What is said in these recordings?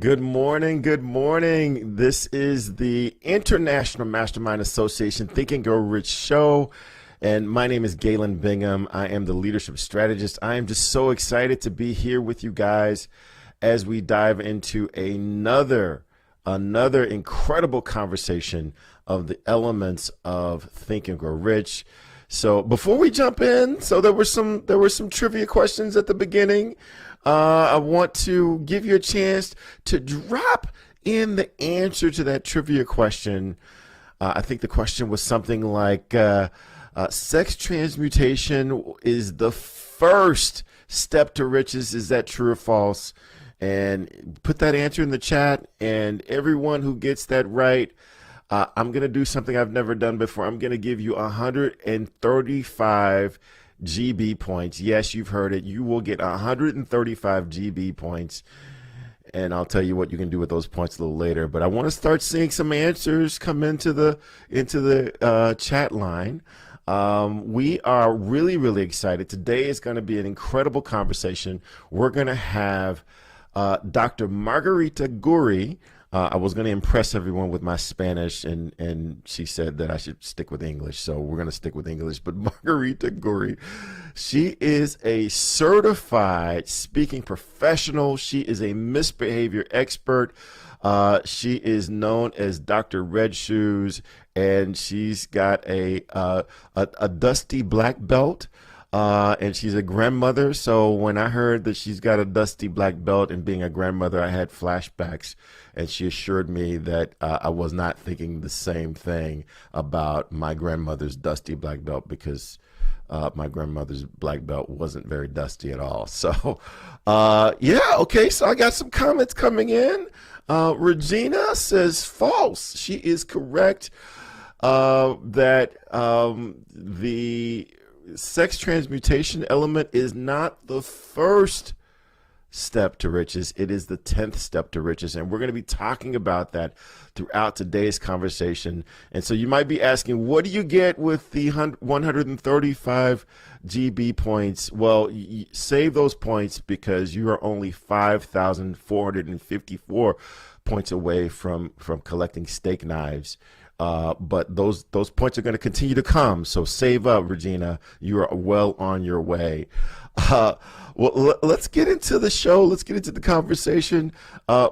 Good morning. Good morning. This is the International Mastermind Association Think and Grow Rich show. And my name is Galen Bingham. I am the leadership strategist. I am just so excited to be here with you guys as we dive into another incredible conversation of the elements of Think and Grow Rich. So before we jump in, there were some trivia questions at the beginning. I want to give you a chance to drop in the answer to that trivia question. I think the question was something like, sex transmutation is the first step to riches. Is that true or false? And put that answer in the chat, and everyone who gets that right, I'm going to do something I've never done before. I'm going to give you 135 GB points. Yes, you've heard it. You will get 135 GB points. And I'll tell you what you can do with those points a little later. But I want to start seeing some answers come into the chat line. We are really excited. Today is going to be an incredible conversation. We're going to have Dr. Margarita Gurri. I was going to impress everyone with my Spanish, and she said that I should stick with English, so we're going to stick with English. But Margarita Gurri, she is a certified speaking professional. She is a misbehavior expert. She is known as Dr. Red Shoes, and she's got a dusty black belt. And she's a grandmother. So when I heard that she's got a dusty black belt and being a grandmother, I had flashbacks. And she assured me that I was not thinking the same thing about my grandmother's dusty black belt, because my grandmother's black belt wasn't very dusty at all. So, yeah, okay. So I got some comments coming in. Regina says false. She is correct that the sex transmutation element is not the first step to riches. It is the 10th step to riches. And we're going to be talking about that throughout today's conversation. And so you might be asking, what do you get with the 135 GB points? Well, save those points, because you are only 5,454 points away from collecting steak knives. But those points are going to continue to come. So save up, Regina. You are well on your way. Well, let's get into the show. Let's get into the conversation,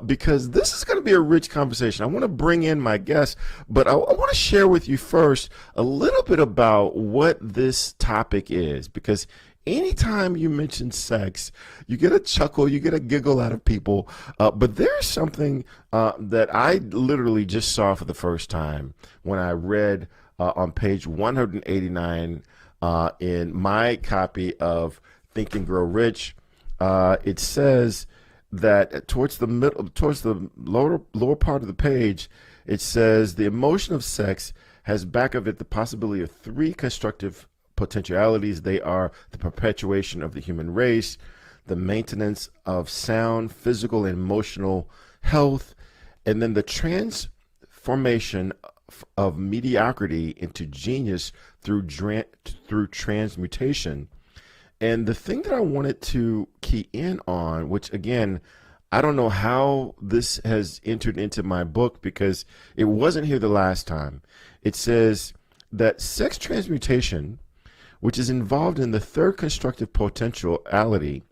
because this is going to be a rich conversation. I want to bring in my guests, but I want to share with you first a little bit about what this topic is, because anytime you mention sex, you get a chuckle, you get a giggle out of people. But there's something that I literally just saw for the first time when I read on page 189 in my copy of Think and Grow Rich. It says that towards the lower part of the page, it says the emotion of sex has back of it the possibility of three constructive potentialities. They are the perpetuation of the human race, the maintenance of sound physical and emotional health, and then the transformation of mediocrity into genius through transmutation. And the thing that I wanted to key in on, which again, I don't know how this has entered into my book, because it wasn't here the last time. It says that sex transmutation, which is involved in the third constructive potentiality,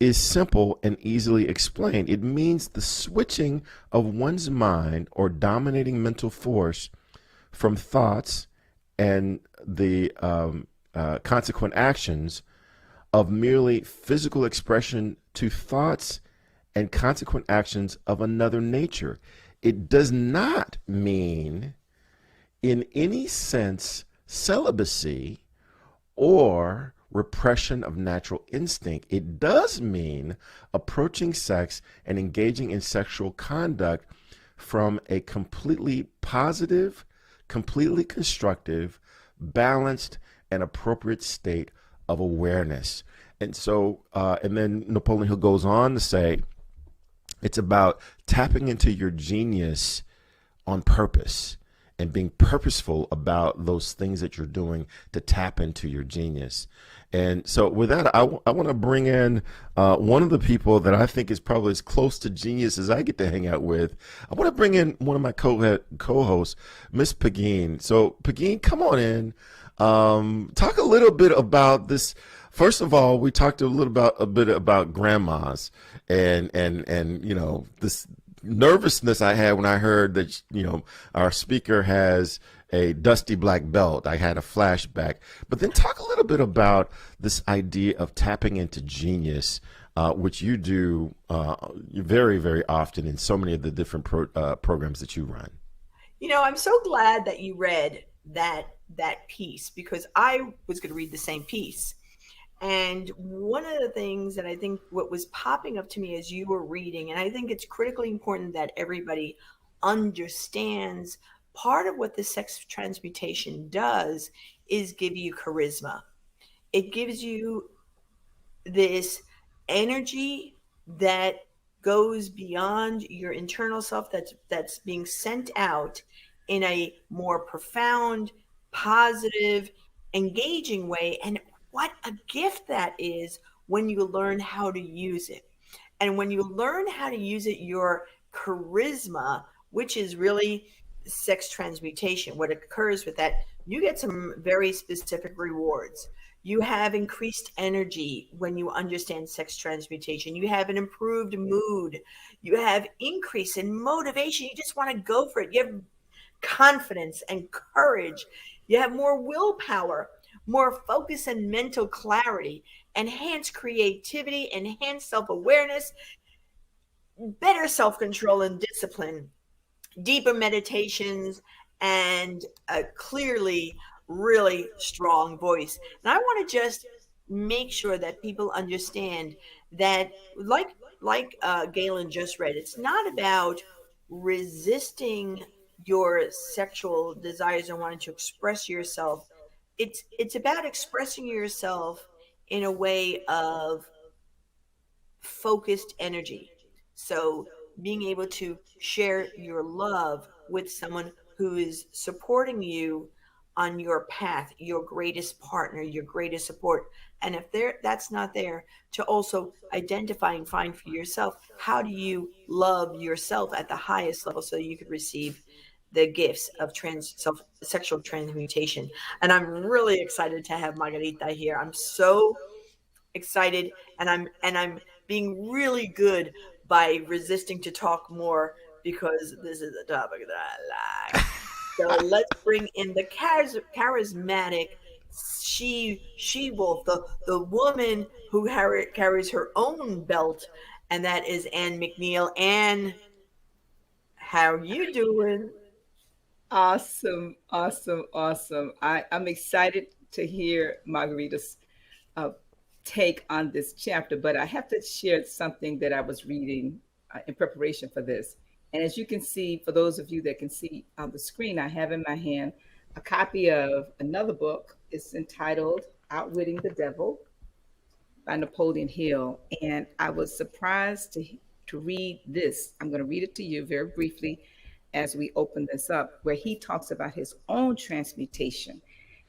is simple and easily explained. It means the switching of one's mind or dominating mental force from thoughts and the consequent actions of merely physical expression to thoughts and consequent actions of another nature. It does not mean in any sense celibacy or repression of natural instinct. It does mean approaching sex and engaging in sexual conduct from a completely positive, completely constructive, balanced, and appropriate state of awareness. And so, and then Napoleon Hill goes on to say, it's about tapping into your genius on purpose. and being purposeful about those things that you're doing to tap into your genius. And so, with that, I want to bring in one of the people that I think is probably as close to genius as I get to hang out with. I want to bring in one of my co-hosts, Miss Pagine. So, Pagine, come on in. Talk a little bit about this. First of all, we talked a bit about grandmas and this nervousness I had when I heard that our speaker has a dusty black belt. I had a flashback. But then talk a little bit about this idea of tapping into genius, which you do very, very often in so many of the different programs that you run. I'm so glad that you read that piece because I was going to read the same piece. And one of the things that I think what was popping up to me as you were reading, and I think it's critically important that everybody understands part of what the sex transmutation does is give you charisma. It gives you this energy that goes beyond your internal self that's being sent out in a more profound, positive, engaging way. And what a gift that is when you learn how to use it. And when you learn how to use it, your charisma, which is really sex transmutation, what occurs with that, you get some very specific rewards. You have increased energy when you understand sex transmutation. You have an improved mood. You have increase in motivation. You just want to go for it. You have confidence and courage. You have more willpower, more focus and mental clarity, enhanced creativity, enhanced self awareness, better self control and discipline, deeper meditations, and a clearly really strong voice. And I want to just make sure that people understand that, Galen just read, it's not about resisting your sexual desires and wanting to express yourself. It's about expressing yourself in a way of focused energy. So being able to share your love with someone who is supporting you on your path, your greatest partner, your greatest support. And if that's not there, to also identify and find for yourself, how do you love yourself at the highest level so you could receive the gifts of sexual transmutation. And I'm really excited to have Margarita here. I'm so excited, and I'm being really good by resisting to talk more because this is a topic that I like. So let's bring in the charismatic she wolf, the woman who carries her own belt, and that is Anne McNeil. Anne, how you doing? Awesome, awesome, awesome. I'm excited to hear Margarita's uh, take on this chapter, but I have to share something that I was reading in preparation for this. And as you can see, for those of you that can see on the screen, I have in my hand a copy of another book. It's entitled Outwitting the Devil by Napoleon Hill. And I was surprised to read this. I'm going to read it to you very briefly as we open this up, where he talks about his own transmutation.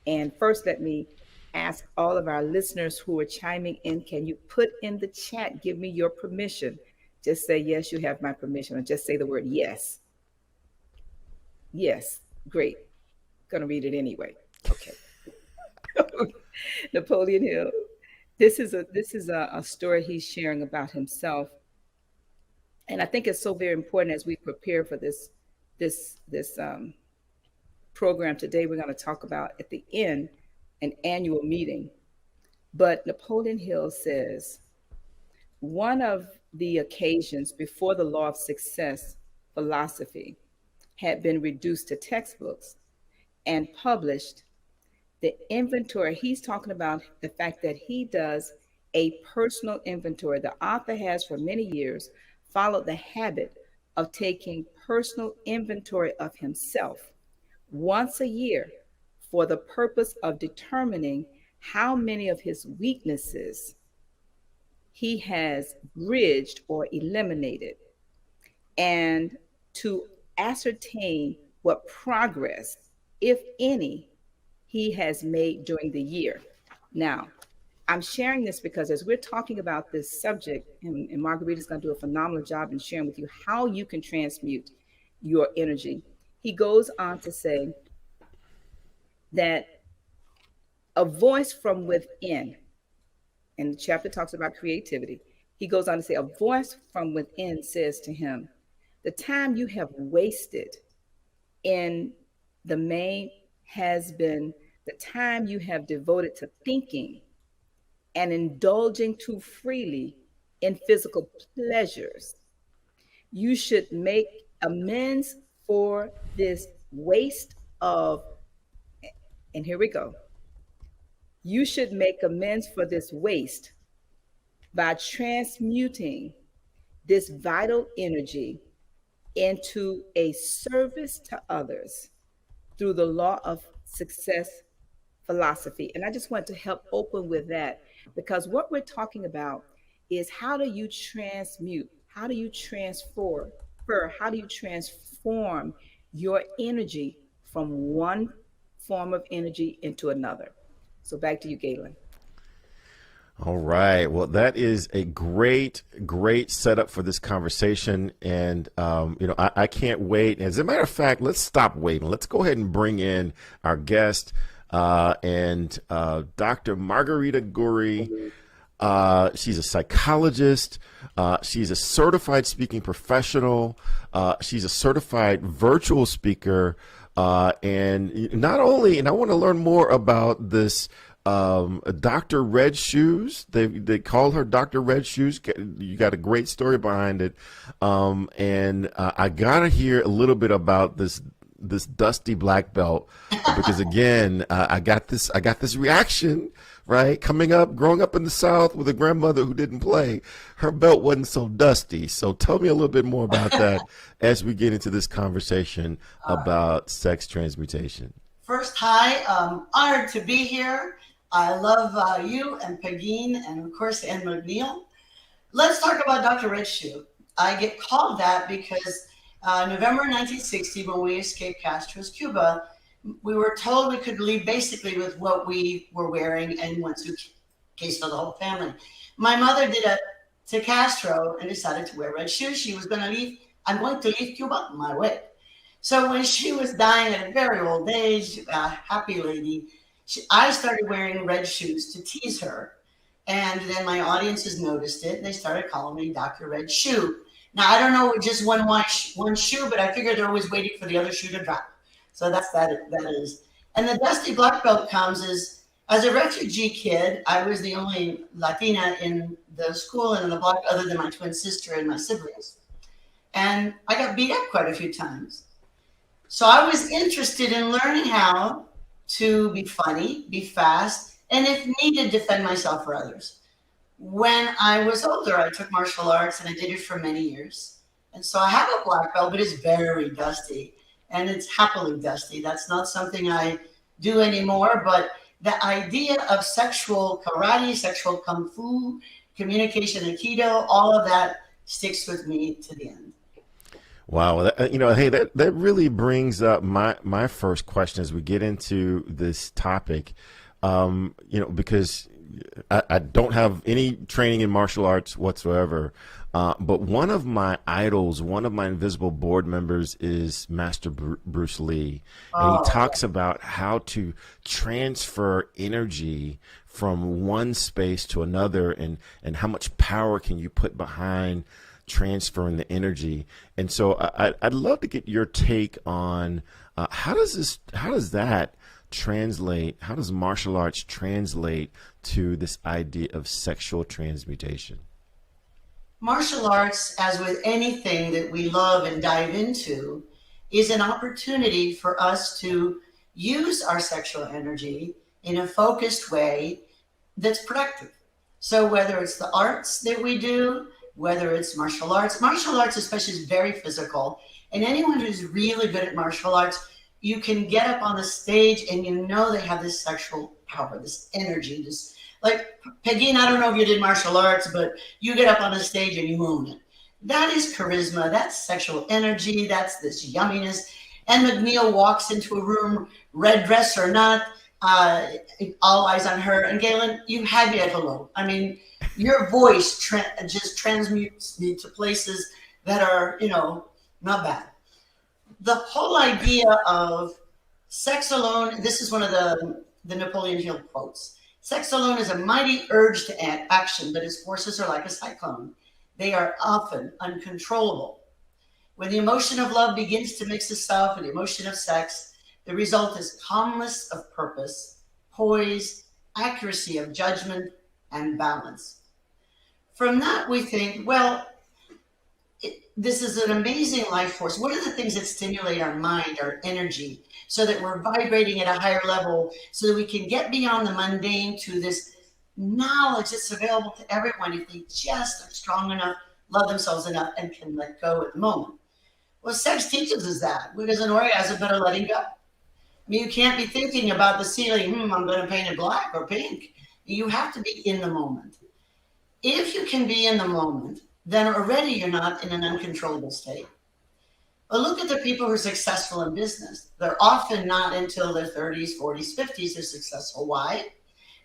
And first, let me ask all of our listeners who are chiming in, can you put in the chat, give me your permission? Just say, yes, you have my permission, or just say the word yes. Yes, great. Gonna read it anyway. Okay. Napoleon Hill. This is a story he's sharing about himself. And I think it's so very important as we prepare for this program today. We're going to talk about at the end an annual meeting. But Napoleon Hill says one of the occasions before the law of success philosophy had been reduced to textbooks and published, the inventory, he's talking about the fact that he does a personal inventory. The author has for many years followed the habit of taking personal inventory of himself once a year for the purpose of determining how many of his weaknesses he has bridged or eliminated, and to ascertain what progress, if any, he has made during the year. Now, I'm sharing this because as we're talking about this subject, and Margarita's going to do a phenomenal job in sharing with you how you can transmute your energy. He goes on to say that a voice from within, and the chapter talks about creativity. He goes on to say, a voice from within says to him, the time you have wasted in the main has been the time you have devoted to thinking and indulging too freely in physical pleasures. You should make amends for this waste of, and here we go. You should make amends for this waste by transmuting this vital energy into a service to others through the law of success philosophy. And I just want to help open with that, because what we're talking about is how do you transmute, how do you transform, how do you transform your energy from one form of energy into another. So back to you, Galen. All right. Well, that is a great setup for this conversation. And, I can't wait. As a matter of fact, let's stop waiting. Let's go ahead and bring in our guest and Dr. Margarita Gurri. She's a psychologist. She's a certified speaking professional. She's a certified virtual speaker. And not only, and I want to learn more about this Dr. Red Shoes. They call her Dr. Red Shoes. You got a great story behind it. And I gotta hear a little bit about this dusty black belt, because again, I got this reaction, right? Growing up in the South with a grandmother who didn't play, her belt wasn't so dusty. So tell me a little bit more about that as we get into this conversation about sex transmutation. First, hi, honored to be here. I love you and Pegeen and of course Anne McNeil. Let's talk about Dr. Red Shoe. I get called that because November 1960, when we escaped Castro's Cuba, we were told we could leave basically with what we were wearing and one suitcase for the whole family. My mother did it to Castro and decided to wear red shoes. She was going to leave. I'm going to leave Cuba my way. So when she was dying at a very old age, a happy lady, I started wearing red shoes to tease her. And then my audiences noticed it. And they started calling me Dr. Red Shoe. Now, I don't know just one shoe, but I figured they're always waiting for the other shoe to drop. So that is. And the dusty black belt comes as a refugee kid, I was the only Latina in the school and in the block other than my twin sister and my siblings. And I got beat up quite a few times. So I was interested in learning how to be funny, be fast, and if needed, defend myself or others. When I was older, I took martial arts and I did it for many years. And so I have a black belt, but it's very dusty and it's happily dusty. That's not something I do anymore, but the idea of sexual karate, sexual kung fu, communication aikido, all of that sticks with me to the end. Wow. Hey, that really brings up my first question as we get into this topic, because I don't have any training in martial arts whatsoever. But one of my idols, one of my invisible board members is Master Bruce Lee. And he talks about how to transfer energy from one space to another and how much power can you put behind transferring the energy. And so I'd love to get your take on how does martial arts translate to this idea of sexual transmutation? Martial arts, as with anything that we love and dive into, is an opportunity for us to use our sexual energy in a focused way that's productive. So whether it's the arts that we do, whether it's martial arts especially is very physical. And anyone who's really good at martial arts, you can get up on the stage and you know they have this sexual power, this energy, this, like Pegeen, I don't know if you did martial arts, but you get up on the stage and you own it. That is charisma, that's sexual energy, that's this yumminess. Anne McNeil walks into a room, red dress or not, all eyes on her. And Galen, you had me at hello. I mean, your voice just transmutes me to places that are, not bad. The whole idea of sex alone, this is one of the Napoleon Hill quotes. Sex alone is a mighty urge to action, but its forces are like a cyclone. They are often uncontrollable. When the emotion of love begins to mix itself with the emotion of sex, the result is calmness of purpose, poise, accuracy of judgment, and balance. From that, we think, well, this is an amazing life force. What are the things that stimulate our mind, our energy, so that we're vibrating at a higher level, so that we can get beyond the mundane to this knowledge that's available to everyone if they just are strong enough, love themselves enough, and can let go at the moment? Well, sex teaches us that. Because an orgasm better letting go. I mean, you can't be thinking about the ceiling, I'm going to paint it black or pink. You have to be in the moment. If you can be in the moment, then already you're not in an uncontrollable state. But look at the people who are successful in business. They're often not until their 30s, 40s, 50s they're successful. Why?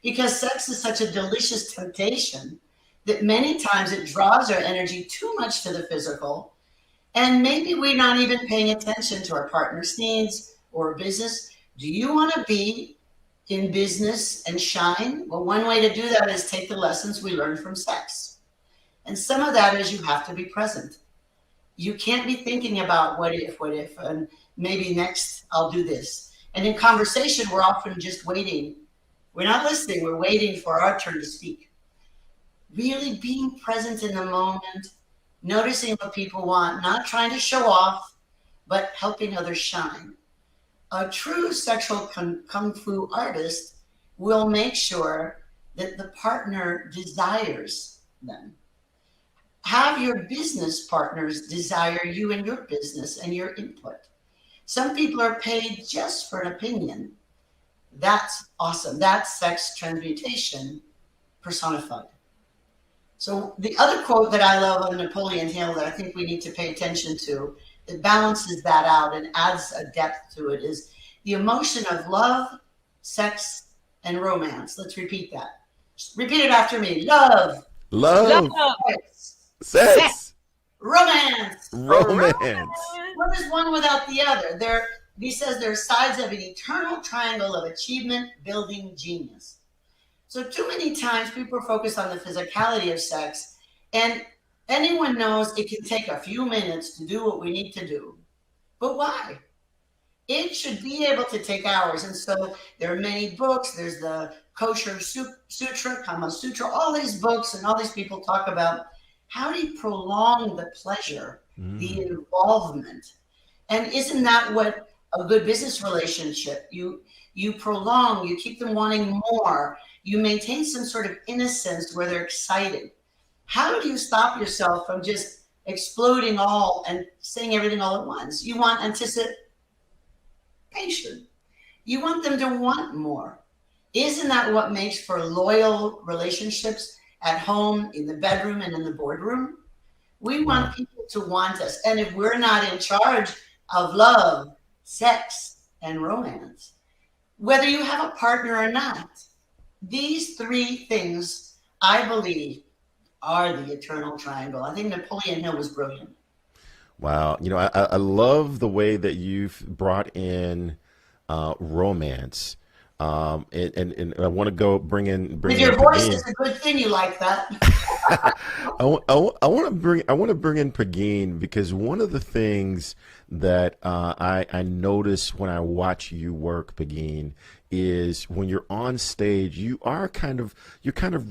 Because sex is such a delicious temptation that many times it draws our energy too much to the physical. And maybe we're not even paying attention to our partner's needs or business. Do you want to be in business and shine? Well, one way to do that is take the lessons we learned from sex. And some of that is you have to be present. You can't be thinking about what if, and maybe next I'll do this. And in conversation, we're often just waiting. We're not listening, we're waiting for our turn to speak. Really being present in the moment, noticing what people want, not trying to show off, but helping others shine. A true sexual kung fu artist will make sure that the partner desires them. Have your business partners desire you and your business and your input. Some people are paid just for an opinion. That's awesome. That's sex transmutation personified. So the other quote that I love of Napoleon Hill that I think we need to pay attention to, that balances that out and adds a depth to it, is the emotion of love, sex, and romance. Let's repeat that. Repeat it after me. Love. Love. Sex. Romance. Romance. What is one without the other? He says they're sides of an eternal triangle of achievement, building, genius. So too many times people focus on the physicality of sex, and anyone knows it can take a few minutes to do what we need to do. But why? It should be able to take hours. And so there are many books. There's the Kosher Sutra, Kama Sutra, all these books, and all these people talk about how do you prolong the pleasure, the involvement. And isn't that what a good business relationship, you prolong, you keep them wanting more, you maintain some sort of innocence where they're excited. How do you stop yourself from just exploding all and saying everything all at once? You want anticipation. You want them to want more. Isn't that what makes for loyal relationships at home, in the bedroom, and in the boardroom? We want people to want us. And if we're not in charge of love, sex, and romance, whether you have a partner or not, these three things, I believe, are the eternal triangle. I think Napoleon Hill was brilliant. Wow. I love the way that you've brought in romance. And I want to go bring in. With your voice, it's a good thing you like that. I want to bring in Pagine, because one of the things that I notice when I watch you work, Pagine, is when you're on stage, you're kind of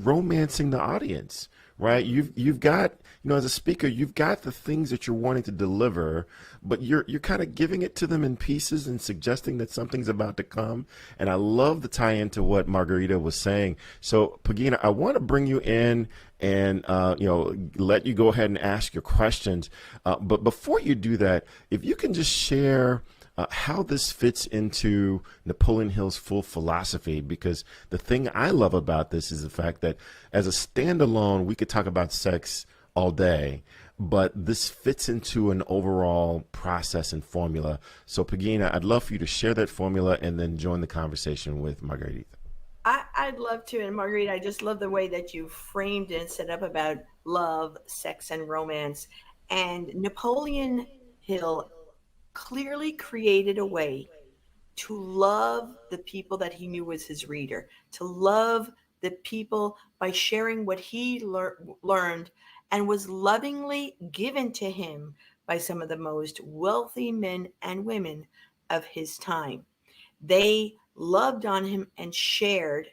romancing the audience, right? You've got, as a speaker, you've got the things that you're wanting to deliver, but you're kind of giving it to them in pieces and suggesting that something's about to come. And I love the tie into what Margarita was saying. So Pagina, I want to bring you in and let you go ahead and ask your questions. But before you do that, if you can just share how this fits into Napoleon Hill's full philosophy, because the thing I love about this is the fact that as a standalone, we could talk about sex all day. but this fits into an overall process and formula. So Pagina, I'd love for you to share that formula and then join the conversation with Margarita. I'd love to. And Margarita, I just love the way that you framed and set up about love, sex, and romance. And Napoleon Hill clearly created a way to love the people that he knew was his reader, to love the people by sharing what he learned and was lovingly given to him by some of the most wealthy men and women of his time. They loved on him and shared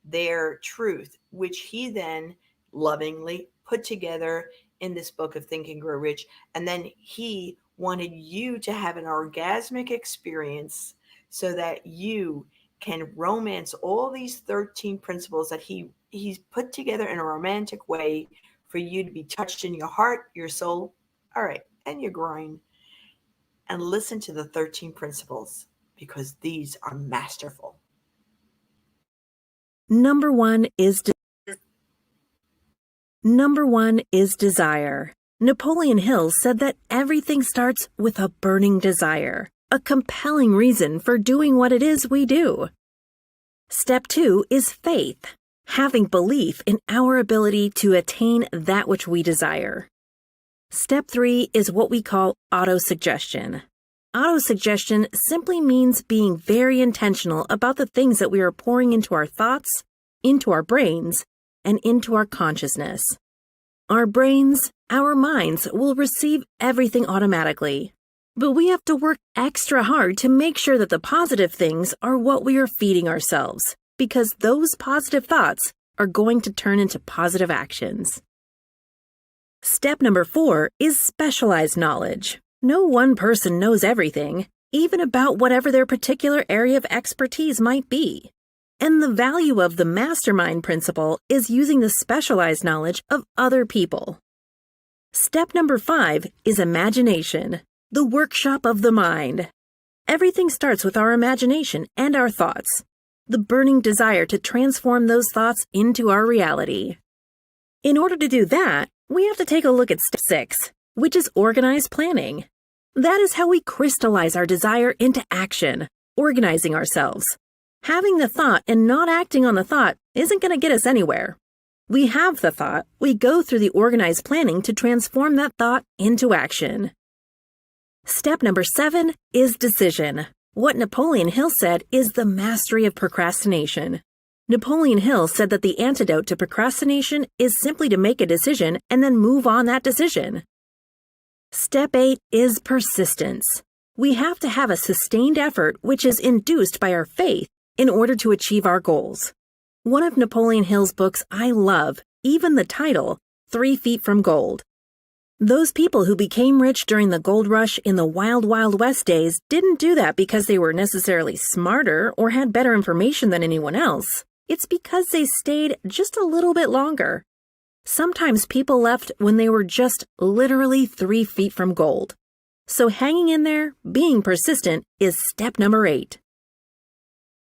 their truth, which he then lovingly put together in this book of Think and Grow Rich. And then he wanted you to have an orgasmic experience so that you can romance all these 13 principles that he's put together in a romantic way for you to be touched in your heart, your soul, all right, and your groin. And listen to the 13 principles, because these are masterful. Number one is desire. Napoleon Hill said that everything starts with a burning desire, a compelling reason for doing what it is we do. Step 2 is faith, having belief in our ability to attain that which we desire. Step 3 is what we call autosuggestion. Autosuggestion simply means being very intentional about the things that we are pouring into our thoughts, into our brains, and into our consciousness. Our brains, our minds will receive everything automatically, but we have to work extra hard to make sure that the positive things are what we are feeding ourselves, because those positive thoughts are going to turn into positive actions. Step number 4 is specialized knowledge. No one person knows everything, even about whatever their particular area of expertise might be. And the value of the MasterMind principle is using the specialized knowledge of other people. Step number 5 is imagination, the workshop of the mind. Everything starts with our imagination and our thoughts, the burning desire to transform those thoughts into our reality. In order to do that, we have to take a look at step 6, which is organized planning. That is how we crystallize our desire into action, organizing ourselves. Having the thought and not acting on the thought isn't going to get us anywhere. We have the thought, we go through the organized planning to transform that thought into action. Step number 7 is decision. What Napoleon Hill said is the mastery of procrastination. Napoleon Hill said that the antidote to procrastination is simply to make a decision and then move on that decision. Step 8 is persistence. We have to have a sustained effort which is induced by our faith in order to achieve our goals. One of Napoleon Hill's books I love, even the title, 3 Feet from Gold. Those people who became rich during the gold rush in the Wild Wild West days didn't do that because they were necessarily smarter or had better information than anyone else. It's because they stayed just a little bit longer. Sometimes people left when they were just literally 3 feet from gold. So hanging in there, being persistent, is step number 8.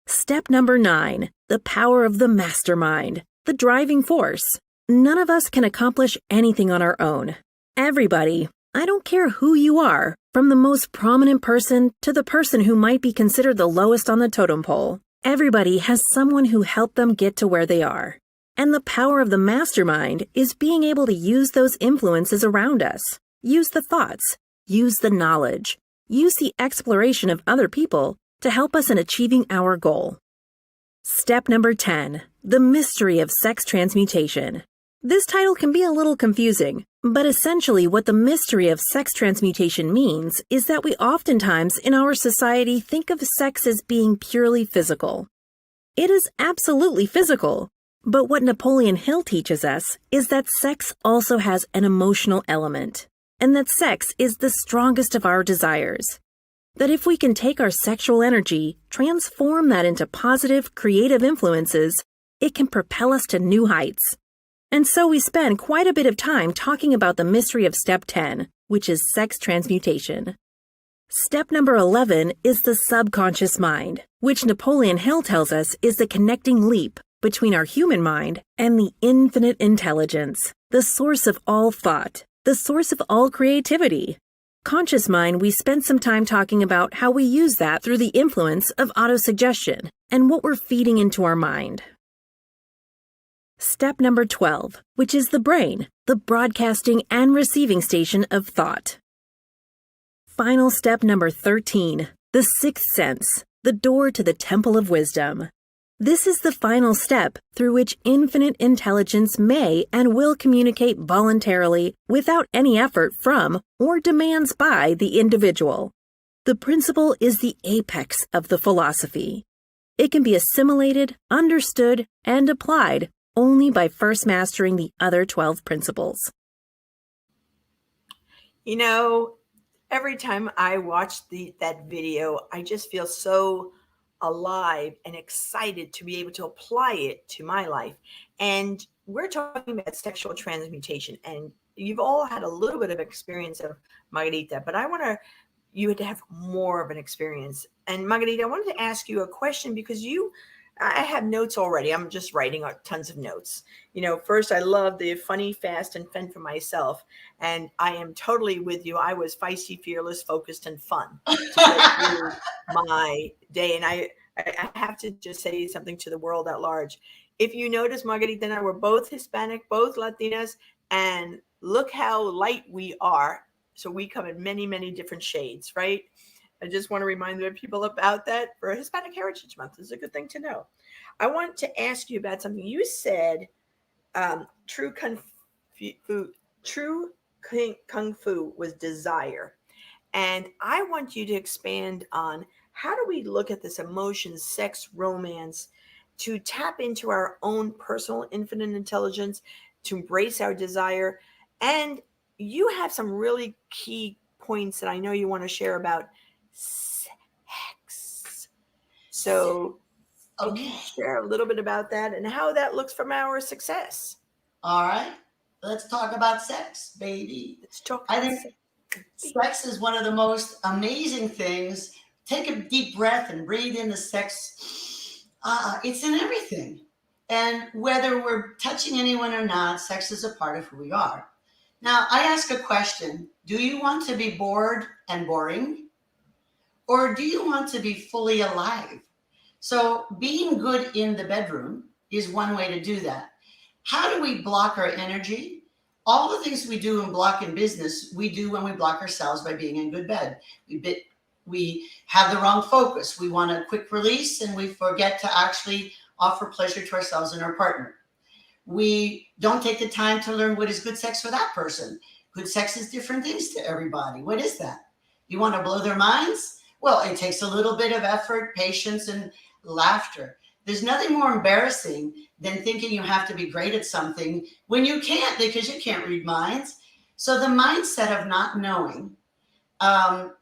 Step number 9, the power of the mastermind, the driving force. None of us can accomplish anything on our own. Everybody, I don't care who you are, from the most prominent person to the person who might be considered the lowest on the totem pole, everybody has someone who helped them get to where they are. And the power of the mastermind is being able to use those influences around us, use the thoughts, use the knowledge, use the exploration of other people to help us in achieving our goal. Step number 10, the mystery of sex transmutation. This title can be a little confusing, but essentially what the mystery of sex transmutation means is that we oftentimes in our society think of sex as being purely physical. It is absolutely physical, but what Napoleon Hill teaches us is that sex also has an emotional element, and that sex is the strongest of our desires. That if we can take our sexual energy, transform that into positive, creative influences, it can propel us to new heights. And so we spend quite a bit of time talking about the mystery of step 10, which is sex transmutation. Step number 11 is the subconscious mind, which Napoleon Hill tells us is the connecting leap between our human mind and the infinite intelligence, the source of all thought, the source of all creativity. Conscious mind, we spent some time talking about how we use that through the influence of autosuggestion and what we're feeding into our mind. Step number 12, which is the brain, the broadcasting and receiving station of thought. Final step number 13, the sixth sense, the door to the temple of wisdom. This is the final step through which infinite intelligence may and will communicate voluntarily without any effort from or demands by the individual. The principle is the apex of the philosophy. It can be assimilated, understood, and applied only by first mastering the other 12 principles. You know, every time I watch that video, I just feel so alive and excited to be able to apply it to my life. And we're talking about sexual transmutation, and you've all had a little bit of experience of Margarita, but I want you to have more of an experience. And Margarita, I wanted to ask you a question because I have notes already. I'm just writing tons of notes. First, I love the funny, fast, and fend for myself. And I am totally with you. I was feisty, fearless, focused, and fun to get through my day. And I have to just say something to the world at large. If you notice, Margarita and I were both Hispanic, both Latinas, and look how light we are. So we come in many, many different shades, right? I just want to remind the people about that for Hispanic Heritage Month. It's a good thing to know. I want to ask you about something. You said true kung fu was desire. And I want you to expand on how do we look at this emotion, sex, romance, to tap into our own personal infinite intelligence, to embrace our desire. And you have some really key points that I know you want to share about sex. So can you share a little bit about that and how that looks from our success? All right. Let's talk about sex, baby. Let's talk I about think sex is one of the most amazing things. Take a deep breath and breathe in the sex. It's in everything. And whether we're touching anyone or not, sex is a part of who we are. Now, I ask a question. Do you want to be bored and boring? Or do you want to be fully alive? So being good in the bedroom is one way to do that. How do we block our energy? All the things we do and block in business, we do when we block ourselves by being in good bed. We have the wrong focus. We want a quick release and we forget to actually offer pleasure to ourselves and our partner. We don't take the time to learn what is good sex for that person. Good sex is different things to everybody. What is that? You want to blow their minds? Well, it takes a little bit of effort, patience, and laughter. There's nothing more embarrassing than thinking you have to be great at something when you can't, because you can't read minds. So the mindset of not knowing, the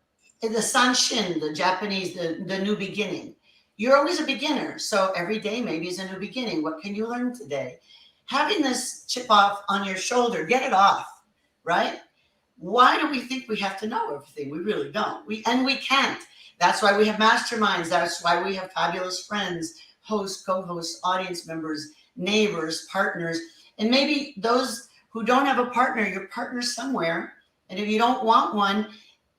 sanshin, the Japanese, the new beginning. You're always a beginner. So every day maybe is a new beginning. What can you learn today? Having this chip off on your shoulder, get it off, right? Why do we think we have to know everything? We really don't. We can't. That's why we have masterminds. That's why we have fabulous friends, hosts, co-hosts, audience members, neighbors, partners, and maybe those who don't have a partner, your partner's somewhere. And if you don't want one,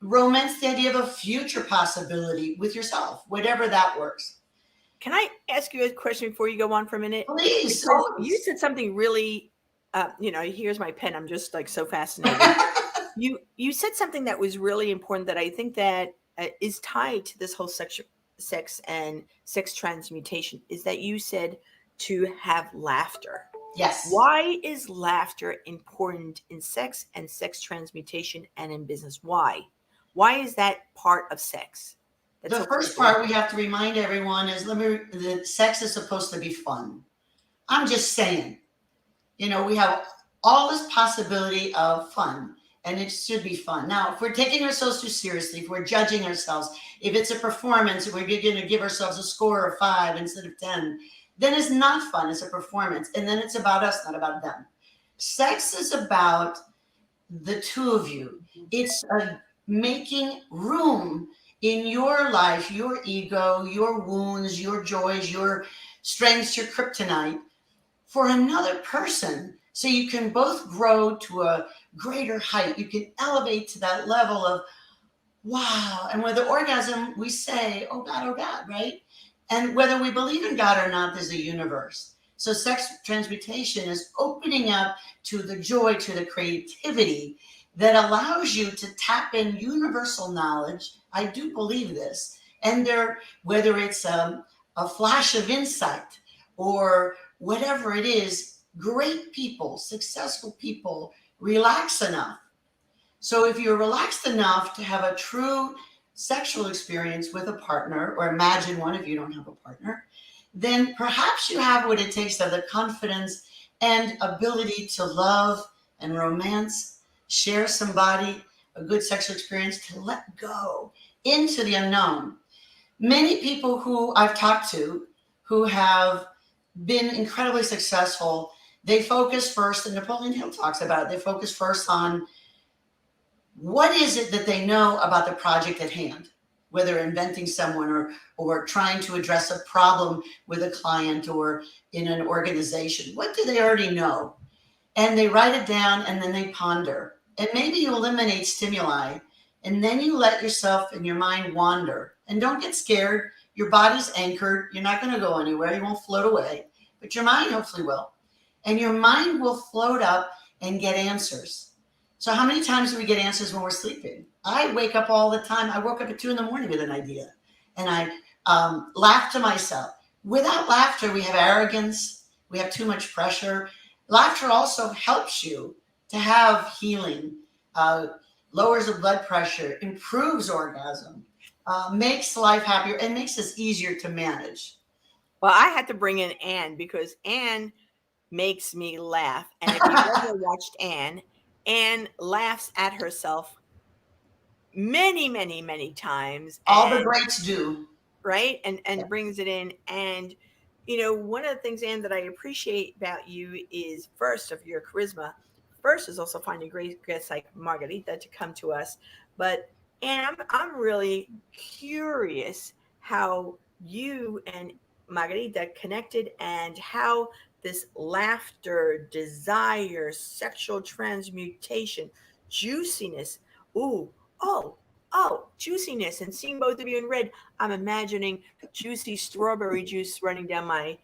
romance the idea of a future possibility with yourself, whatever that works. Can I ask you a question before you go on for a minute? Please. You said something really, here's my pen. I'm just like so fascinated. You said something that was really important that I think that is tied to this whole sex and sex transmutation, is that you said to have laughter. Yes. Why is laughter important in sex and sex transmutation and in business? Why? Why is that part of sex? The first part we have to remind everyone is that sex is supposed to be fun. I'm just saying, we have all this possibility of fun, and it should be fun. Now, if we're taking ourselves too seriously, if we're judging ourselves, if it's a performance, if we're going to give ourselves a score of 5 instead of 10, then it's not fun. It's a performance. And then it's about us, not about them. Sex is about the two of you. It's making room in your life, your ego, your wounds, your joys, your strengths, your kryptonite, for another person So you can both grow to a greater height. You can elevate to that level of wow. And with the orgasm, we say, oh God, right? And whether we believe in God or not, there's a universe. So sex transmutation is opening up to the joy, to the creativity that allows you to tap in universal knowledge. I do believe this. And there, whether it's a flash of insight or whatever it is, great people, successful people relax enough. So if you're relaxed enough to have a true sexual experience with a partner, or imagine one if you don't have a partner, then perhaps you have what it takes to have the confidence and ability to love and romance, share somebody, a good sexual experience, to let go into the unknown. Many people who I've talked to who have been incredibly successful, they focus first, and Napoleon Hill talks about it, they focus first on what is it that they know about the project at hand, whether inventing someone or trying to address a problem with a client or in an organization. What do they already know? And they write it down and then they ponder. And maybe you eliminate stimuli and then you let yourself and your mind wander. And don't get scared. Your body's anchored. You're not going to go anywhere. You won't float away, but your mind hopefully will. And your mind will float up and get answers. So how many times do we get answers when we're sleeping? I wake up all the time. I woke up at 2 a.m. with an idea, and I laugh to myself. Without laughter, we have arrogance. We have too much pressure. Laughter also helps you to have healing, lowers the blood pressure, improves orgasm, makes life happier, and makes us easier to manage. Well, I had to bring in Anne because Anne makes me laugh. And if you've ever watched Anne laughs at herself many, many, many times. All the greats do. Right. And brings it in. And, one of the things, Anne, that I appreciate about you is first of your charisma. First is also finding great guests like Margarita to come to us. But, Anne, I'm really curious how you and Margarita connected and how this laughter, desire, sexual transmutation, juiciness. Ooh, juiciness. And seeing both of you in red, I'm imagining juicy strawberry juice running down my.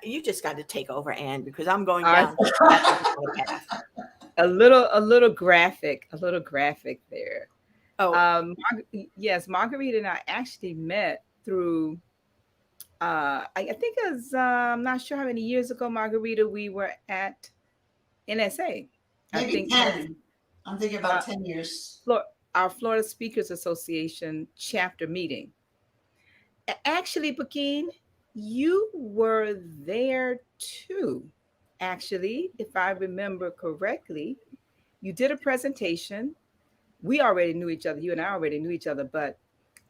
You just got to take over, Anne, because I'm going down the path. A little graphic there. Oh, Yes, Margarita and I actually met through. I think it was, I'm not sure how many years ago, Margarita, we were at NSA. Maybe 10. I'm thinking about 10 years. Our Florida Speakers Association chapter meeting. Actually, Pekin, you were there too. Actually, if I remember correctly, you did a presentation. We already knew each other. You and I already knew each other, but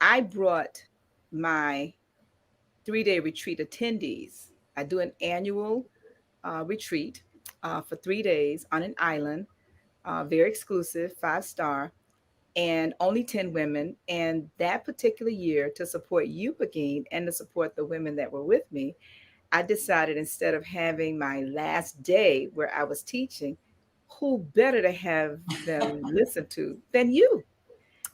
I brought my 3-day retreat attendees. I do an annual retreat for 3 days on an island, very exclusive, 5-star, and only 10 women. And that particular year, to support you, Pekin, and to support the women that were with me, I decided instead of having my last day where I was teaching, who better to have them listen to than you?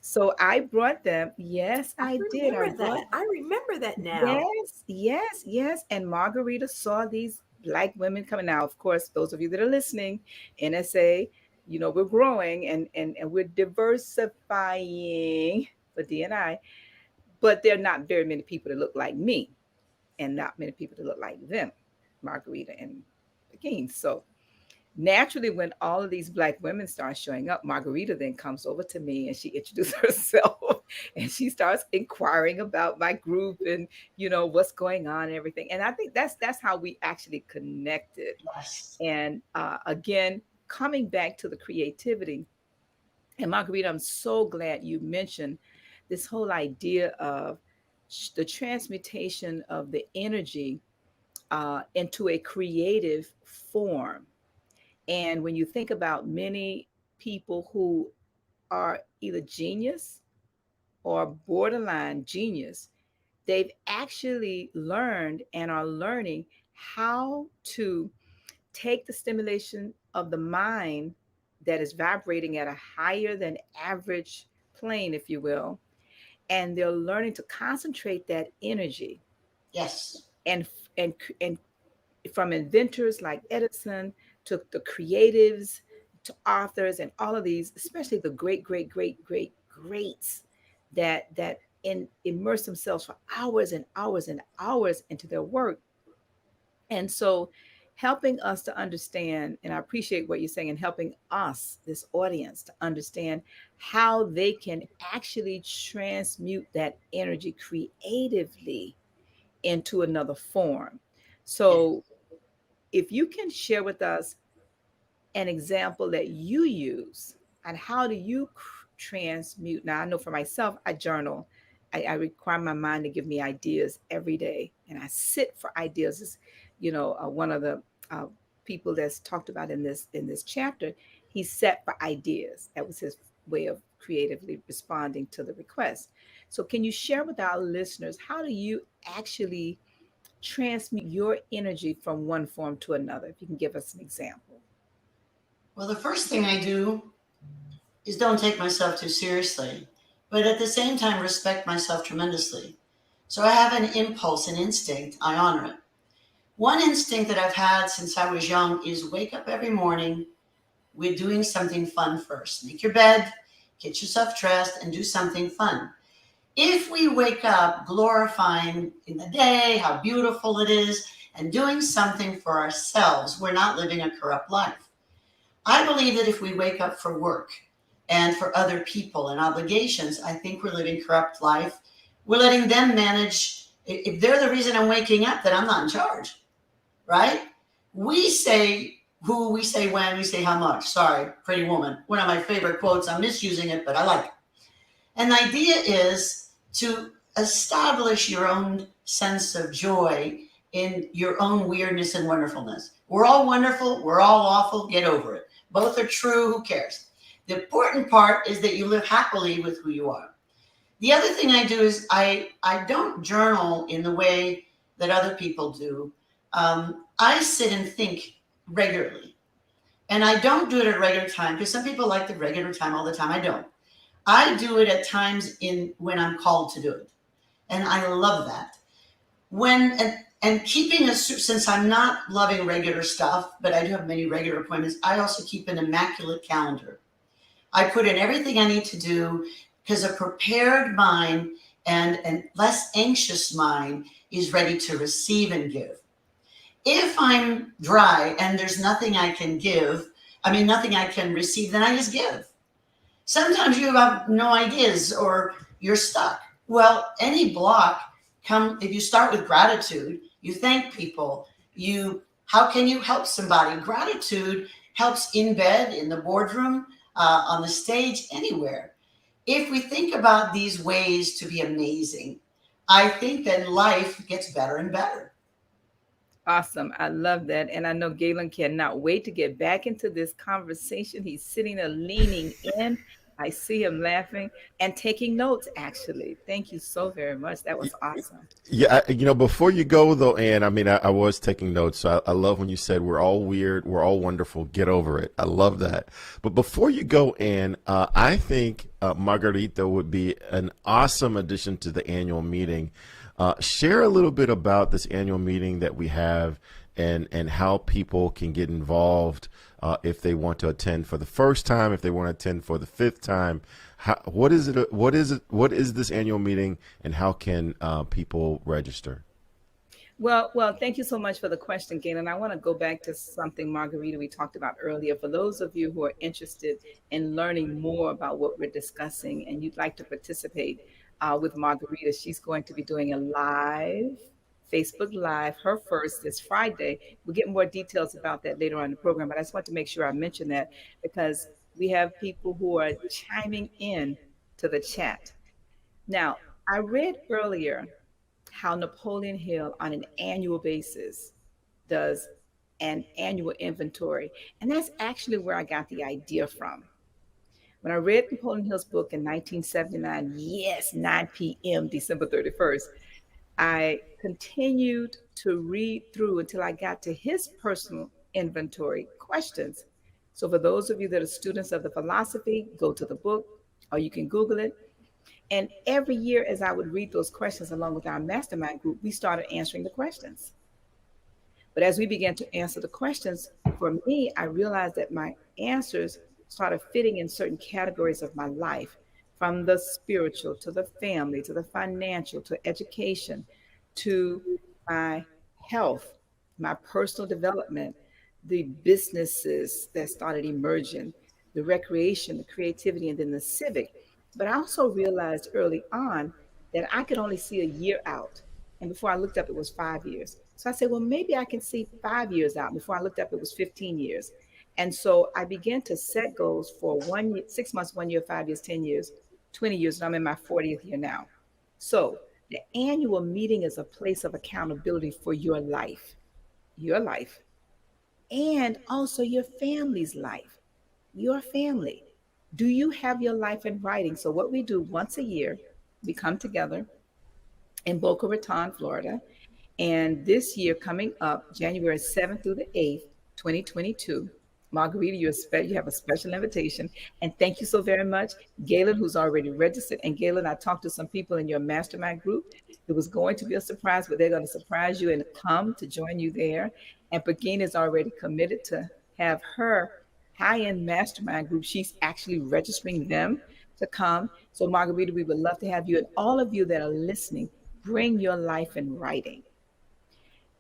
So I brought them. Yes, I did. I remember that now. Yes. And Margarita saw these Black women coming out. Of course, those of you that are listening, NSA, we're growing and we're diversifying for DNI, but there are not very many people that look like me and not many people that look like them, Margarita and Pekin. So naturally, when all of these Black women start showing up, Margarita then comes over to me and she introduces herself and she starts inquiring about my group and what's going on and everything. And I think that's how we actually connected. Yes. And again, coming back to the creativity. And Margarita, I'm so glad you mentioned this whole idea of the transmutation of the energy into a creative form. And when you think about many people who are either genius or borderline genius, they've actually learned and are learning how to take the stimulation of the mind that is vibrating at a higher than average plane, if you will, and they're learning to concentrate that energy. Yes. And and from inventors like Edison to the creatives to authors and all of these, especially the greats that immerse themselves for hours and hours and hours into their work. And so helping us to understand, and I appreciate what you're saying, and helping us, this audience, to understand how they can actually transmute that energy creatively into another form. Yeah. So if you can share with us an example that you use and how do you transmute. Now I know for myself, I journal. I require my mind to give me ideas every day, and I sit for ideas. As one of the uh, people that's talked about in this chapter, he sat for ideas. That was his way of creatively responding to the request. So can you share with our listeners, how do you actually transmute your energy from one form to another? If you can give us an example. Well, the first thing I do is don't take myself too seriously, but at the same time, respect myself tremendously. So I have an impulse, an instinct. I honor it. One instinct that I've had since I was young is wake up every morning with doing something fun first. Make your bed, get yourself dressed, and do something fun. If we wake up glorifying in the day how beautiful it is and doing something for ourselves, we're not living a corrupt life. I believe that if we wake up for work and for other people and obligations, I think we're living corrupt life. We're letting them manage. If they're the reason I'm waking up, then I'm not in charge, right? We say who, we say when, we say how much. Sorry, Pretty Woman. One of my favorite quotes. I'm misusing it, but I like it. And the idea is to establish your own sense of joy in your own weirdness and wonderfulness. We're all wonderful. We're all awful. Get over it. Both are true. Who cares? The important part is that you live happily with who you are. The other thing I do is I don't journal in the way that other people do. I sit and think regularly. And I don't do it at a regular time because some people like the regular time all the time. I don't. I do it at times in when I'm called to do it. And I love that. When and keeping since I'm not loving regular stuff, but I do have many regular appointments, I also keep an immaculate calendar. I put in everything I need to do because a prepared mind and less anxious mind is ready to receive and give. If I'm dry and there's nothing I can give, nothing I can receive, then I just give. Sometimes you have no ideas or you're stuck. Well, any block if you start with gratitude, you thank people. How can you help somebody? Gratitude helps in bed, in the boardroom, on the stage, anywhere. If we think about these ways to be amazing, I think then life gets better and better. Awesome. I love that. And I know Galen cannot wait to get back into this conversation. He's sitting there leaning in. I see him laughing and taking notes, actually. Thank you so very much. That was awesome. Yeah, before you go though, Ann, I was taking notes. So I love when you said we're all weird, we're all wonderful. Get over it. I love that. But before you go, Ann, I think Margarita would be an awesome addition to the annual meeting. Share a little bit about this annual meeting that we have and how people can get involved if they want to attend for the first time, if they want to attend for the fifth time. What is it? What is this annual meeting, and how can people register? Well, thank you so much for the question, Galen. I want to go back to something, Margarita, we talked about earlier. For those of you who are interested in learning more about what we're discussing and you'd like to participate with Margarita, she's going to be doing a live Facebook Live, her first this Friday. We'll get more details about that later on in the program, but I just want to make sure I mention that because we have people who are chiming in to the chat. Now, I read earlier how Napoleon Hill on an annual basis does an annual inventory. And that's actually where I got the idea from. When I read Napoleon Hill's book in 1979, yes, 9 p.m., December 31st, I continued to read through until I got to his personal inventory questions. So for those of you that are students of the philosophy, go to the book or you can Google it. And every year, as I would read those questions along with our mastermind group, we started answering the questions. But as we began to answer the questions, for me, I realized that my answers started fitting in certain categories of my life, from the spiritual to the family to the financial to education to my health, my personal development, the businesses that started emerging, the recreation, the creativity, and then the civic. But I also realized early on that I could only see a year out. And before I looked up, it was 5 years. So I said, well, maybe I can see 5 years out. Before I looked up, it was 15 years. And so I began to set goals for 1 year, 6 months, 1 year, 5 years, 10 years, 20 years. And I'm in my 40th year now. So the annual meeting is a place of accountability for your life, and also your family's life, your family. Do you have your life in writing? So what we do once a year, we come together in Boca Raton, Florida. And this year, coming up, January 7th through the 8th, 2022, Margarita, you have a special invitation. And thank you so very much, Galen, who's already registered. And Galen, I talked to some people in your mastermind group. It was going to be a surprise, but they're going to surprise you and come to join you there. And Pagina is already committed to have her high-end mastermind group. She's actually registering them to come. So Margarita, we would love to have you, and all of you that are listening, bring your life in writing.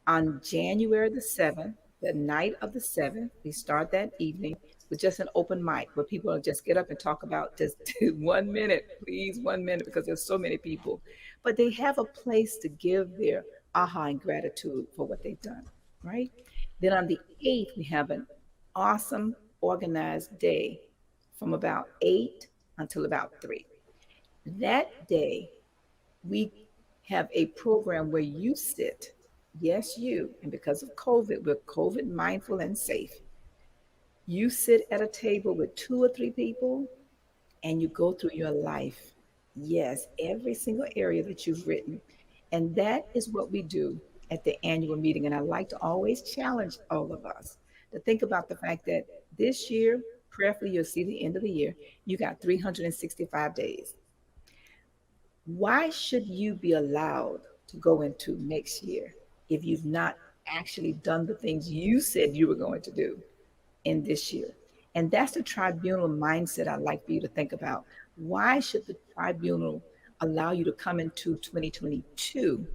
On January the 7th, the night of the 7th, we start that evening with just an open mic where people will just get up and talk about just 1 minute, please, 1 minute, because there's so many people. But they have a place to give their aha and gratitude for what they've done, right? Then on the 8th, we have an awesome organized day from about 8 until about 3. That day, we have a program where you sit, yes, you, and because of COVID, we're COVID mindful and safe. You sit at a table with 2 or 3 people and you go through your life. Yes, every single area that you've written. And that is what we do at the annual meeting. And I like to always challenge all of us to think about the fact that this year, prayerfully, you'll see the end of the year, you got 365 days. Why should you be allowed to go into next year if you've not actually done the things you said you were going to do in this year? And that's the tribunal mindset I'd like for you to think about. Why should the tribunal allow you to come into 2022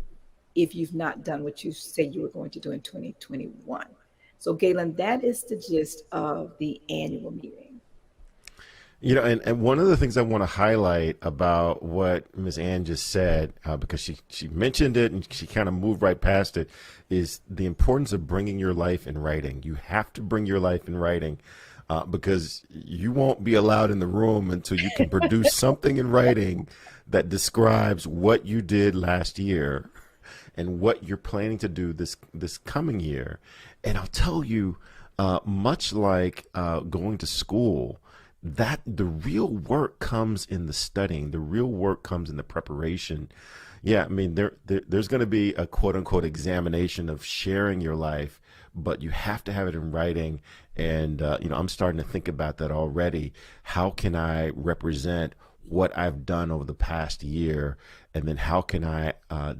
if you've not done what you said you were going to do in 2021? So Galen, that is the gist of the annual meeting. You know, and one of the things I want to highlight about what Ms. Ann just said, because she mentioned it and she kind of moved right past it, is the importance of bringing your life in writing. You have to bring your life in writing because you won't be allowed in the room until you can produce something in writing that describes what you did last year and what you're planning to do this coming year. And I'll tell you, much like going to school, that the real work comes in the studying. The real work comes in the preparation. Yeah, I mean, there's going to be a quote unquote examination of sharing your life, but you have to have it in writing. And, I'm starting to think about that already. How can I represent what I've done over the past year? And then how can I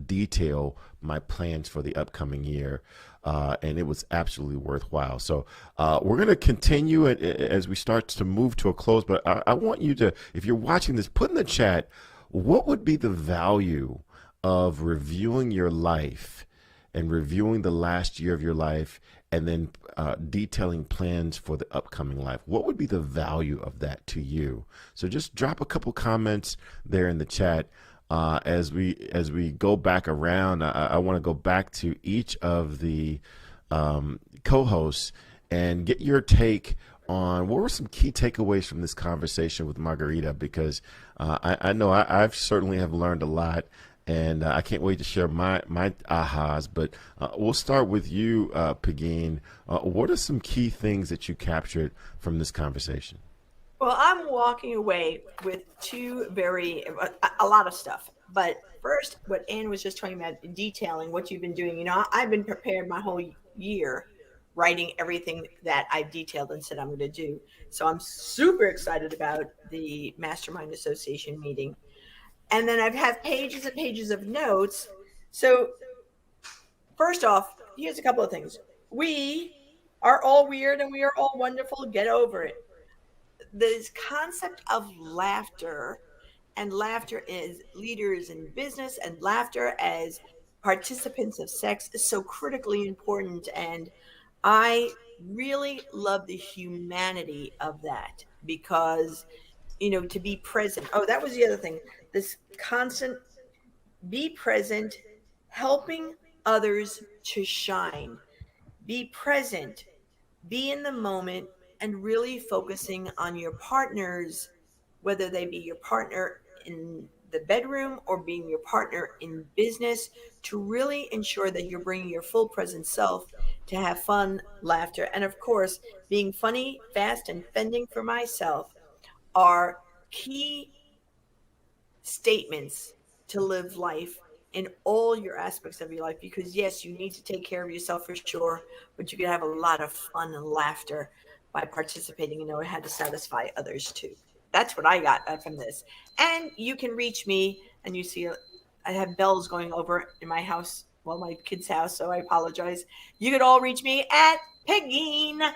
detail my plans for the upcoming year? And it was absolutely worthwhile. So we're going to continue it as we start to move to a close. But I want you to, if you're watching this, put in the chat, what would be the value of reviewing your life and reviewing the last year of your life and then detailing plans for the upcoming life? What would be the value of that to you? So just drop a couple comments there in the chat. As we go back around, I want to go back to each of the co-hosts and get your take on what were some key takeaways from this conversation with Margarita, because I know I've certainly have learned a lot, and I can't wait to share my ahas. But we'll start with you, Pagine. What are some key things that you captured from this conversation? Well, I'm walking away with a lot of stuff. But first, what Ann was just talking about, detailing what you've been doing. I've been prepared my whole year writing everything that I've detailed and said I'm going to do. So I'm super excited about the Mastermind Association meeting. And then I've had pages and pages of notes. So first off, here's a couple of things. We are all weird and we are all wonderful. Get over it. This concept of laughter, and laughter as leaders in business and laughter as participants of sex, is so critically important. And I really love the humanity of that, because, to be present. Oh, that was the other thing. This constant be present, helping others to shine. Be present, be in the moment, and really focusing on your partners, whether they be your partner in the bedroom or being your partner in business, to really ensure that you're bringing your full present self to have fun, laughter, and of course, being funny, fast, and fending for myself are key statements to live life in all your aspects of your life. Because yes, you need to take care of yourself for sure, but you can have a lot of fun and laughter by participating and know how to satisfy others too. That's what I got from this. And you can reach me, and you see I have bells going over in my house, well, my kid's house, so I apologize. You could all reach me at Pegeen.club,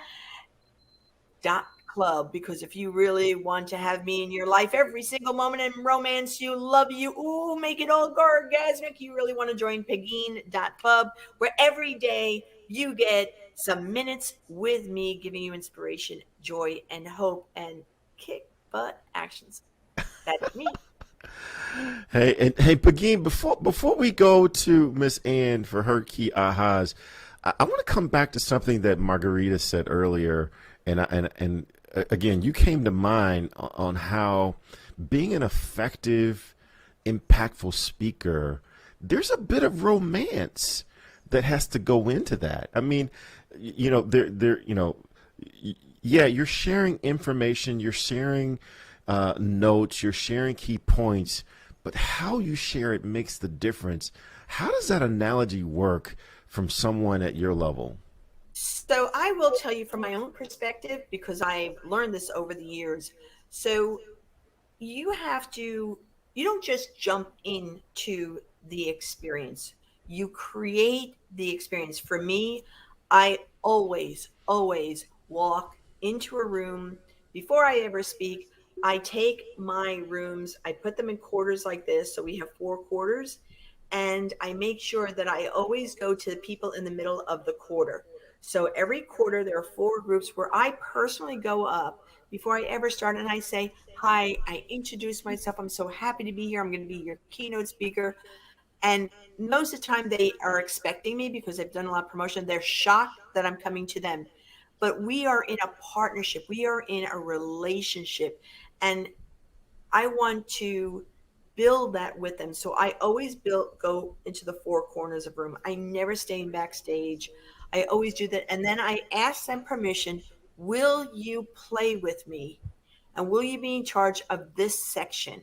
because if you really want to have me in your life every single moment and romance you, love you, ooh, make it all orgasmic, you really want to join Pegeen.club, where every day you get some minutes with me, giving you inspiration, joy, and hope, and kick butt actions. That's me. Hey, Pegeen, before we go to Miss Ann for her key ahas, I want to come back to something that Margarita said earlier, and again, you came to mind on how being an effective, impactful speaker, there's a bit of romance that has to go into that. I mean, yeah, you're sharing information, you're sharing notes, you're sharing key points, but how you share it makes the difference. How does that analogy work from someone at your level? So I will tell you from my own perspective, because I've learned this over the years. So you don't just jump into the experience. You create the experience. For me, I always walk into a room before I ever speak. I take my rooms, I put them in quarters like this. So we have 4 quarters, and I make sure that I always go to the people in the middle of the quarter. So every quarter, there are 4 groups where I personally go up before I ever start, and I say, hi, I introduce myself. I'm so happy to be here. I'm going to be your keynote speaker. And most of the time they are expecting me, because they've done a lot of promotion. They're shocked that I'm coming to them. But we are in a partnership. We are in a relationship. And I want to build that with them. So I always go into the 4 corners of the room. I never stay in backstage. I always do that. And then I ask them permission. Will you play with me? And will you be in charge of this section?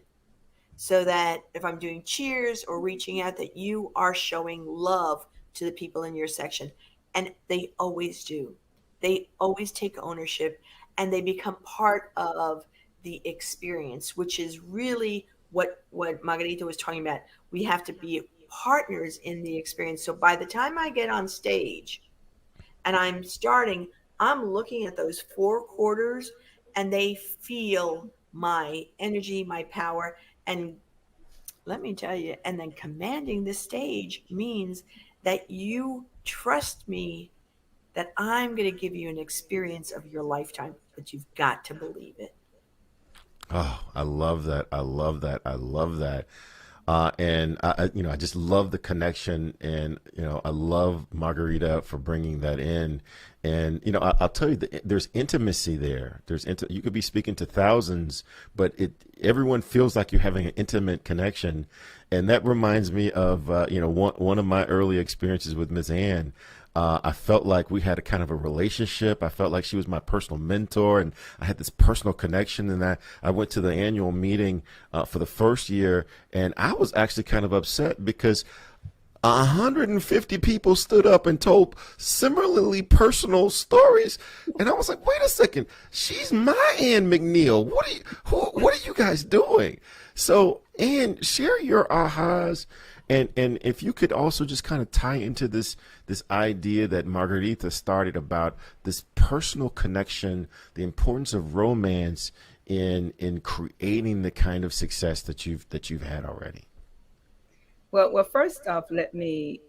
So that if I'm doing cheers or reaching out, that you are showing love to the people in your section. And they always do. They always take ownership, and they become part of the experience, which is really what Margarita was talking about. We have to be partners in the experience. So by the time I get on stage and I'm starting, I'm looking at those 4 quarters, and they feel my energy, my power. And let me tell you, and then commanding the stage means that you trust me, that I'm going to give you an experience of your lifetime, but you've got to believe it. Oh, I love that. I love that. I love that. And I just love the connection, and I love Margarita for bringing that in. And I'll tell you that there's intimacy there. You could be speaking to thousands, but everyone feels like you're having an intimate connection, and that reminds me of one of my early experiences with Miss Ann. I felt like we had a kind of a relationship. I felt like she was my personal mentor, and I had this personal connection. And I went to the annual meeting for the first year, and I was actually kind of upset because 150 people stood up and told similarly personal stories, and I was like, "Wait a second, she's my Ann McNeil. What are you guys doing?" So, Ann, share your ahas, and if you could also just kind of tie into this idea that Margarita started about this personal connection, the importance of romance in creating the kind of success that you've had already. Well, first off, let me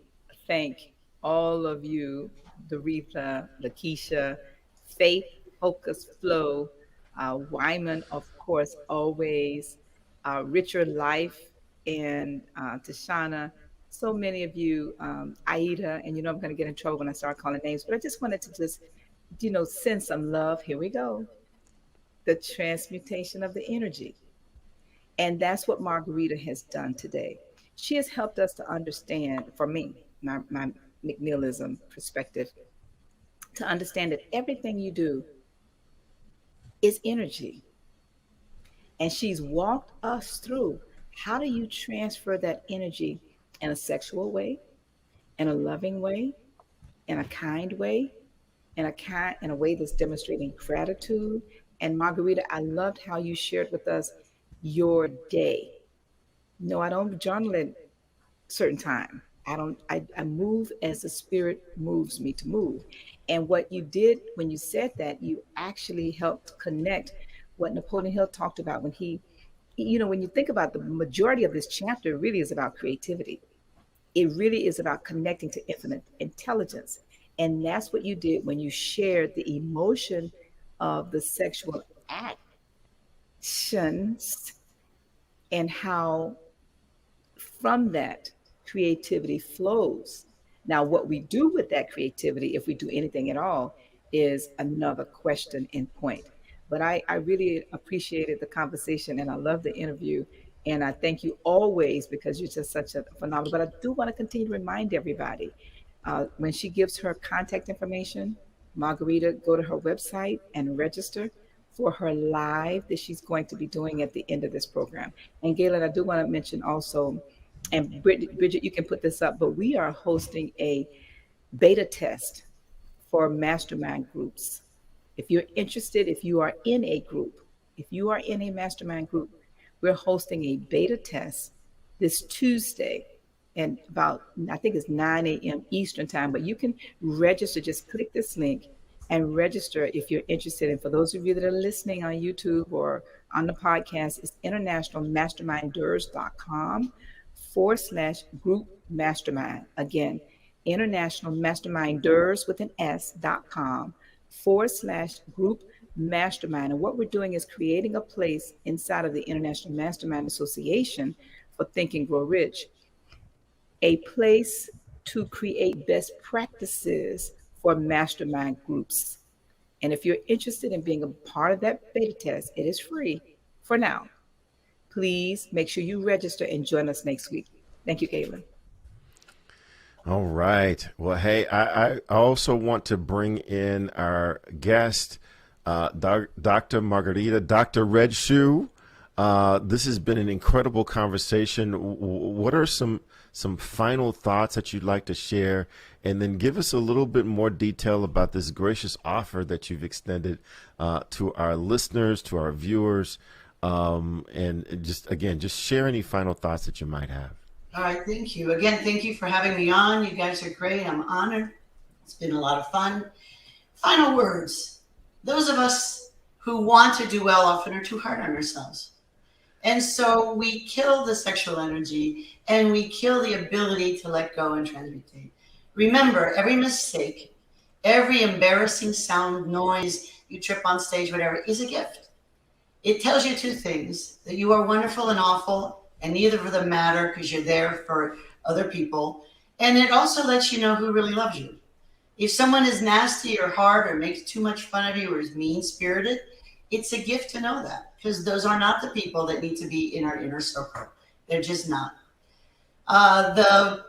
thank all of you, Doretha, Lakeisha, Faith, Focus, Flow, Wyman, of course, always, Richard Life, and Tashana. So many of you, Aida, and I'm going to get in trouble when I start calling names, but I just wanted to just, send some love. Here we go. The transmutation of the energy. And that's what Margarita has done today. She has helped us to understand, for me, my McNeilism perspective, to understand that everything you do is energy. And she's walked us through how do you transfer that energy in a sexual way, in a loving way, in a kind way, in a way that's demonstrating gratitude. And Margarita, I loved how you shared with us your day. No, I don't journal at certain time. I don't, I move as the spirit moves me to move. And what you did when you said that, you actually helped connect what Napoleon Hill talked about when when you think about the majority of this chapter, it really is about creativity. It really is about connecting to infinite intelligence. And that's what you did when you shared the emotion of the sexual actions and how from that creativity flows. Now, what we do with that creativity, if we do anything at all, is another question and point. But I really appreciated the conversation and I love the interview. And I thank you always because you're just such a phenomenal. But I do want to continue to remind everybody when she gives her contact information, Margarita, go to her website and register for her live that she's going to be doing at the end of this program. And Galen, I do want to mention also, and Bridget, you can put this up, but we are hosting a beta test for mastermind groups. If you're interested, if you are in a group, if you are in a mastermind group, we're hosting a beta test this Tuesday and about, I think it's 9 a.m. Eastern time, but you can register, just click this link and register if you're interested. And for those of you that are listening on YouTube or on the podcast, it's internationalmasterminders.com/group mastermind. Again, internationalmasterminders with an S.com/group mastermind. And what we're doing is creating a place inside of the International Mastermind Association for Think and Grow Rich, a place to create best practices for mastermind groups. And if you're interested in being a part of that beta test, it is free for now. Please make sure you register and join us next week. Thank you, Galen. All right. Well, hey, I also want to bring in our guest, Dr. Margarita, Dr. Red Shoe. This has been an incredible conversation. What are some final thoughts that you'd like to share? And then give us a little bit more detail about this gracious offer that you've extended to our listeners, to our viewers. And just share any final thoughts that you might have. All right, thank you. Again, thank you for having me on. You guys are great. I'm honored. It's been a lot of fun. Final words. Those of us who want to do well often are too hard on ourselves. And so we kill the sexual energy and we kill the ability to let go and transmutate. Remember, every mistake, every embarrassing sound, noise, you trip on stage, whatever, is a gift. It tells you two things, that you are wonderful and awful, and neither of them matter because you're there for other people. And it also lets you know who really loves you. If someone is nasty or hard or makes too much fun of you or is mean-spirited, it's a gift to know that because those are not the people that need to be in our inner circle. They're just not. The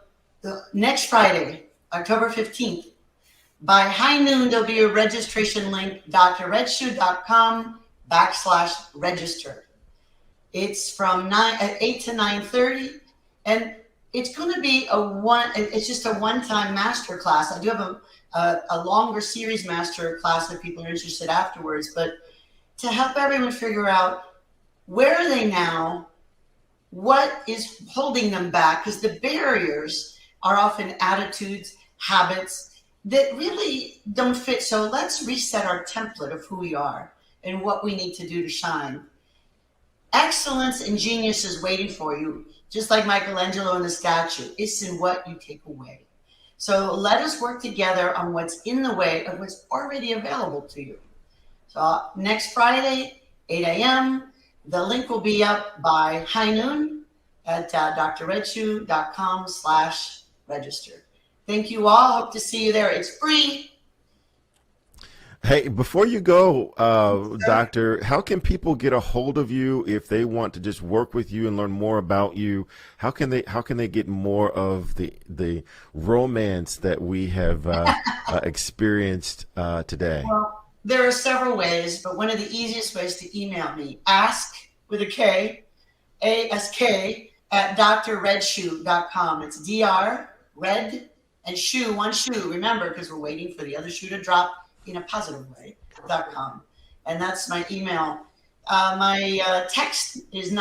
next Friday, October 15th, by high noon, there'll be a registration link, drredshoe.com/register. It's from 8 to 9:30. And it's going to be it's just a one-time master class. I do have a longer series master class if people are interested afterwards, but to help everyone figure out where are they now, what is holding them back, because the barriers are often attitudes, habits that really don't fit. So let's reset our template of who we are and what we need to do to shine. Excellence and genius is waiting for you, just like Michelangelo in the statue. It's in what you take away. So let us work together on what's in the way of what's already available to you. So next Friday, 8 a.m., the link will be up by high noon at drredshoe.com/register. Thank you all. Hope to see you there. It's free. Hey, before you go, Doctor, how can people get a hold of you if they want to just work with you and learn more about you? How can they get more of the romance that we have experienced today? Well, there are several ways, but one of the easiest ways to email me, ask with a K, A-S-K, at drredshoe.com. It's DR, red, and shoe, one shoe. Remember, because we're waiting for the other shoe to drop in a positive way, .com. And that's my email. My text is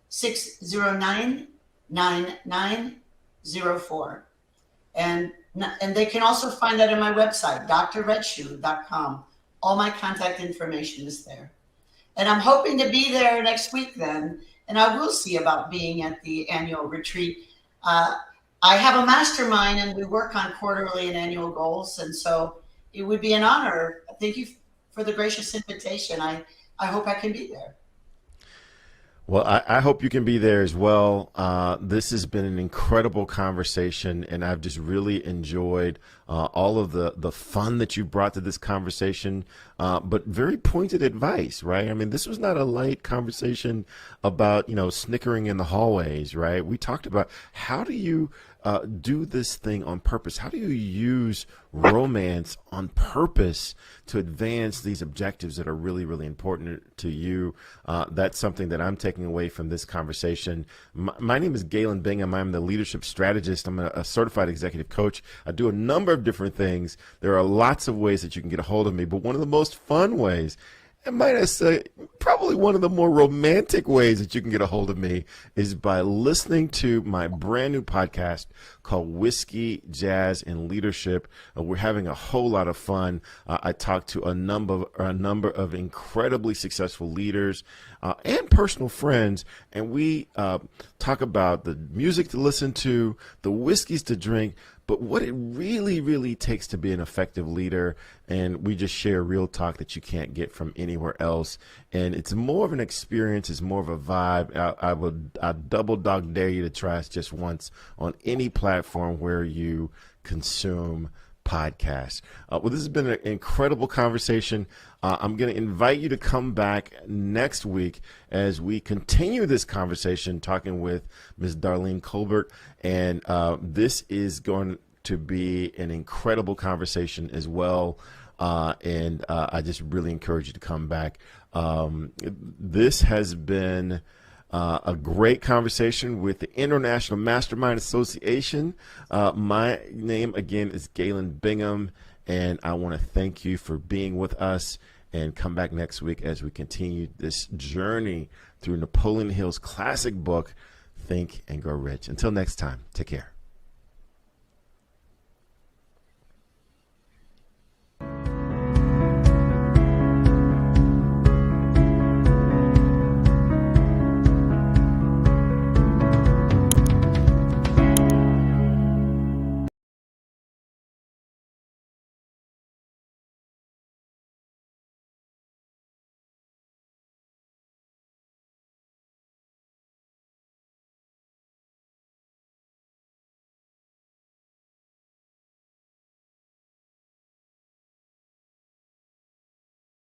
954-609-9904. And they can also find that on my website, drredshoe.com. All my contact information is there. And I'm hoping to be there next week then, and I will see about being at the annual retreat. I have a mastermind, and we work on quarterly and annual goals, and so it would be an honor. Thank you for the gracious invitation. I hope I can be there. Well, I hope you can be there as well. This has been an incredible conversation, and I've just really enjoyed all of the fun that you brought to this conversation, but very pointed advice, right? I mean, this was not a light conversation about, snickering in the hallways, right? We talked about how do you do this thing on purpose? How do you use romance on purpose to advance these objectives that are really, really important to you? That's something that I'm taking away from this conversation. My name is Galen Bingham. I'm the leadership strategist. I'm a certified executive coach. I do a number of different things. There are lots of ways that you can get a hold of me, but one of the most fun ways, and might I say, probably one of the more romantic ways that you can get a hold of me is by listening to my brand new podcast called Whiskey, Jazz, and Leadership. We're having a whole lot of fun. I talk to a number of incredibly successful leaders and personal friends, and we talk about the music to listen to, the whiskeys to drink, but what it really, really takes to be an effective leader. And we just share real talk that you can't get from anywhere else. And it's more of an experience. It's more of a vibe. I double dog dare you to try us just once on any platform where you consume podcasts. Well, this has been an incredible conversation. I'm going to invite you to come back next week as we continue this conversation talking with Ms. Darlene Colbert. And this is going to be an incredible conversation as well. And I just really encourage you to come back. This has been a great conversation with the International MasterMind Association. My name, again, is Galen Bingham, and I want to thank you for being with us, and come back next week as we continue this journey through Napoleon Hill's classic book, Think and Grow Rich. Until next time, take care.